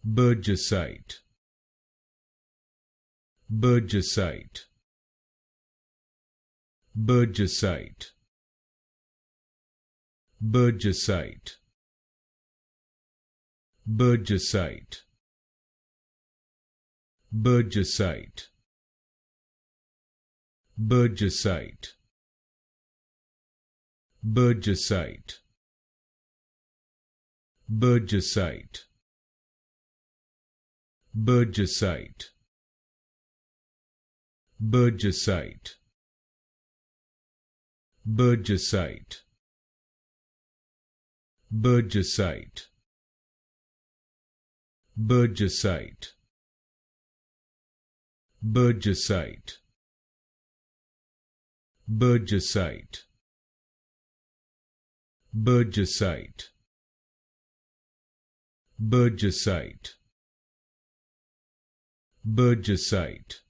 Burgessite, Burgessite, Burgessite, Burgessite, Burgessite, Burgessite, Burgessite, Burgessite, Burgessite, Burgessite, Burgessite, Burgessite, Burgessite, Burgessite, Burgessite, Burgessite, Burgessite, Burgessite, Burgessite,